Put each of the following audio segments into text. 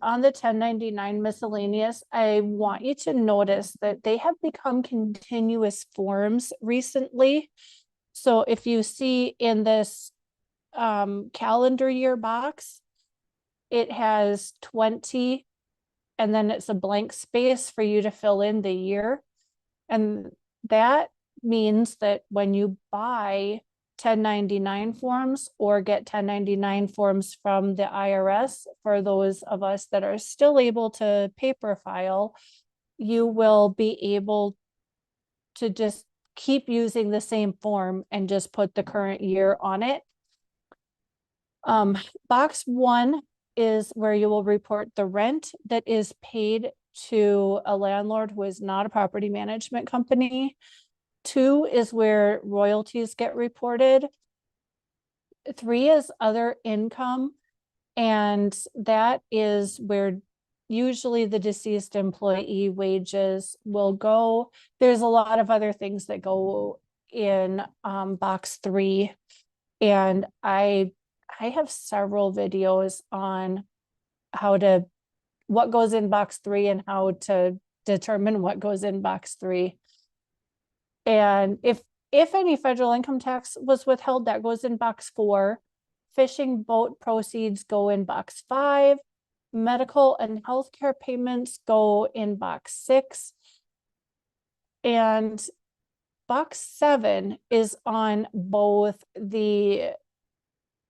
on the 1099 miscellaneous, I want you to notice that they have become continuous forms recently. So if you see in this calendar year box, it has 20 and then it's a blank space for you to fill in the year. And that means that when you buy 1099 forms or get 1099 forms from the IRS, for those of us that are still able to paper file, you will be able to just keep using the same form and just put the current year on it. Box 1 is where you will report the rent that is paid to a landlord who is not a property management company. 2 is where royalties get reported. 3 is other income, and that is where usually the deceased employee wages will go. There's a lot of other things that go in box 3, and I have several videos on what goes in box 3 and how to determine what goes in box 3. And if any federal income tax was withheld, that goes in box 4. Fishing boat proceeds go in box 5. Medical and healthcare payments go in box 6. And box 7 is on both the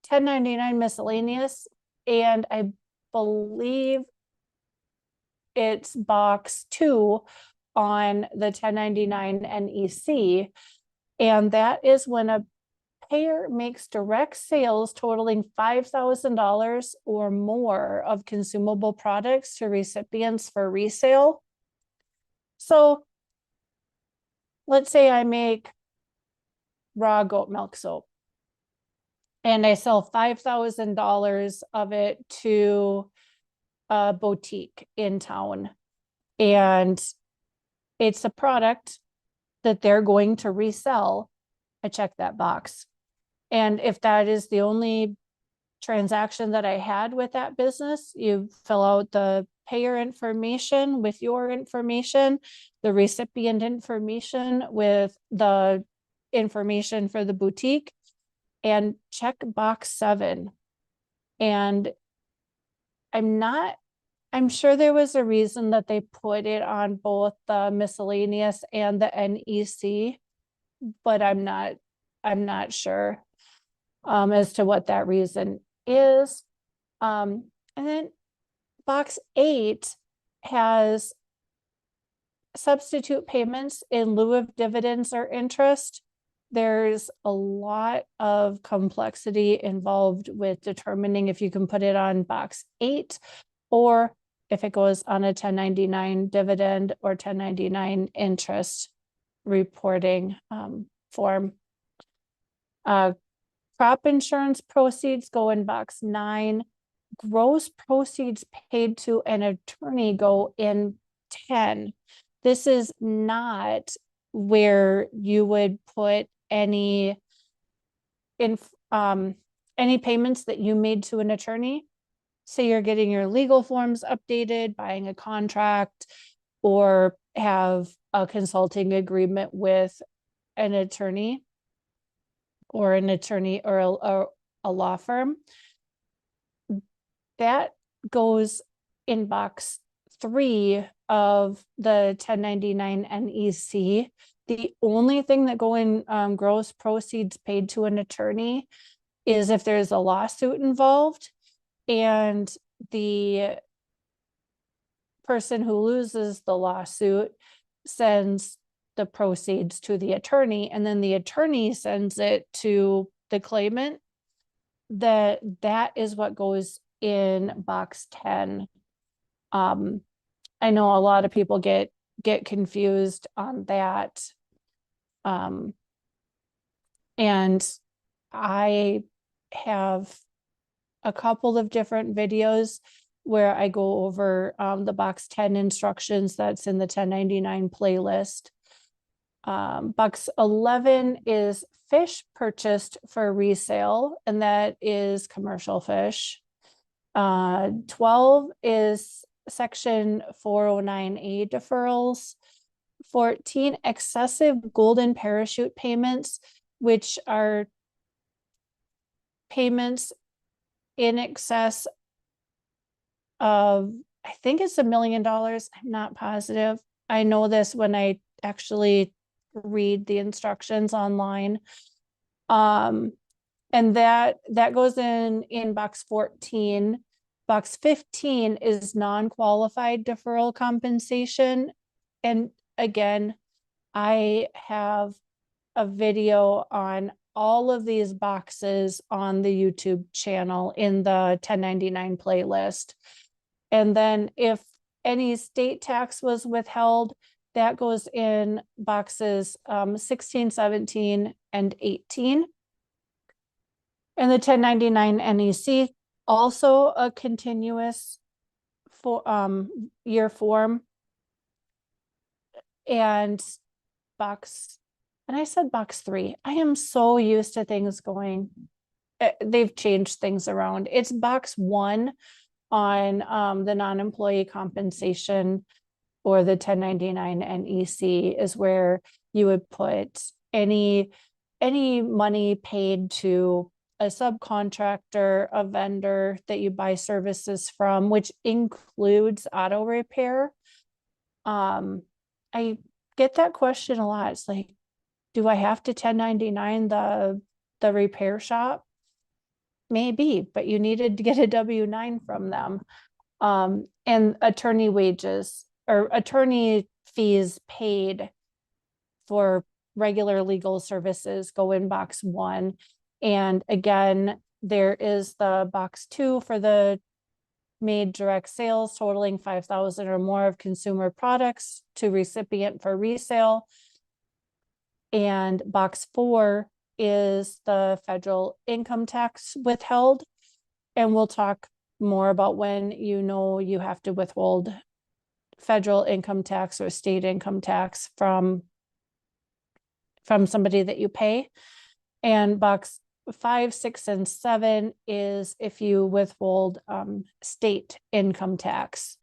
1099 miscellaneous, and I believe it's box 2 on the 1099 NEC. And that is when a payer makes direct sales totaling $5,000 or more of consumable products to recipients for resale. So let's say I make raw goat milk soap and I sell $5,000 of it to a boutique in town, and it's a product that they're going to resell. I check that box. And if that is the only transaction that I had with that business, you fill out the payer information with your information, the recipient information with the information for the boutique, and check box 7. And I'm sure there was a reason that they put it on both the miscellaneous and the NEC, but I'm not sure as to what that reason is. And then box 8 has substitute payments in lieu of dividends or interest. There's a lot of complexity involved with determining if you can put it on box 8 or if it goes on a 1099 dividend or 1099 interest reporting form. Crop insurance proceeds go in box 9. Gross proceeds paid to an attorney go in 10. This is not where you would put any payments that you made to an attorney. Say you're getting your legal forms updated, buying a contract, or have a consulting agreement with an attorney or a law firm. That goes in box 3 of the 1099 NEC. The only thing that go in gross proceeds paid to an attorney is if there's a lawsuit involved and the person who loses the lawsuit sends the proceeds to the attorney, and then the attorney sends it to the claimant. That is what goes in box 10. I know a lot of people get confused on that. And I have a couple of different videos where I go over the box 10 instructions that's in the 1099 playlist. Box 11 is fish purchased for resale, and that is commercial fish. 12 is section 409A deferrals. 14, excessive golden parachute payments, which are payments in excess of, I think it's $1 million. I'm not positive. I know this when I actually read the instructions online. And that goes in box 14. Box 15 is non-qualified deferral compensation. And again, I have a video on all of these boxes on the YouTube channel in the 1099 playlist. And then if any state tax was withheld, that goes in boxes 16, 17, and 18. And the 1099 NEC, also a continuous year form. And I said box 3. I am so used to things going, they've changed things around. It's box 1 on the non-employee compensation or the 1099 NEC is where you would put any money paid to a subcontractor, a vendor that you buy services from, which includes auto repair. I get that question a lot. It's like, do I have to 1099 the repair shop? Maybe, but you needed to get a W-9 from them. And attorney wages or attorney fees paid for regular legal services go in box 1. And again, there is the box 2 for the made direct sales totaling 5,000 or more of consumer products to recipient for resale. And box 4 is the federal income tax withheld. And we'll talk more about when you have to withhold federal income tax or state income tax from somebody that you pay. And box 5, 6, and 7 is if you withhold state income tax.